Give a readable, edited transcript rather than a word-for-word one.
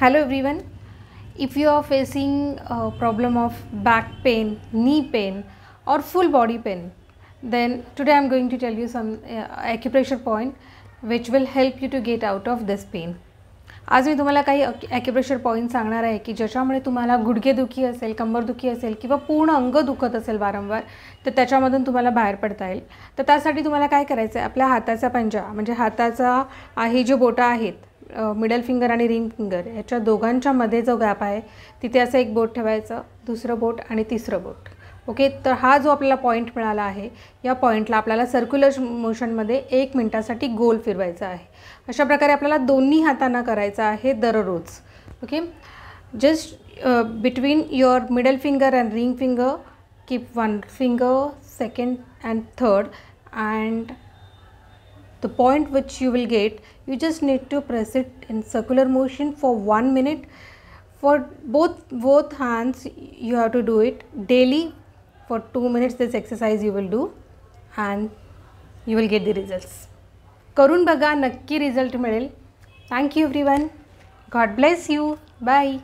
Hello everyone. If you are facing a problem of back pain, knee pain or full body pain, then today I am going to tell you some acupressure point which will help you to get out of this pain. आज मी तुम्हाला काही acupressure point सांगणार आहे की ज्याच्यामुळे तुम्हाला गुडघेदुखी असेल, कंबरदुखी असेल किंवा पूर्ण अंग दुखत असेल वारंवार तर त्याच्यामधून तुम्हाला बाहेर पडता येईल. तर त्यासाठी तुम्हाला काय करायचं आहे, आपल्या हाताचा पंजा म्हणजे हाताचा हे जे बोटं आहेत मिडल फिंगर आणि रिंग फिंगर याच्या दोघांच्या मध्ये जो गॅप आहे तिथे असं एक बोट ठेवायचं, दुसरं बोट आणि तिसरं बोट. ओके, तर हा जो आपल्याला पॉईंट मिळाला आहे या पॉईंटला आपल्याला सर्क्युलर मोशनमध्ये 1 मिनिटासाठी गोल फिरवायचा आहे. अशा प्रकारे आपल्याला दोन्ही हातांना करायचं आहे दररोज. Okay, just between your middle finger and ring finger keep one finger, second and third, and the point which you will get, you just need to press it in circular motion for 1 minute. For both hands you have to do it daily for 2 minutes. This exercise you will do and you will get the results. करून बघा, नक्की result मिळेल. Thank you everyone. God bless you. Bye.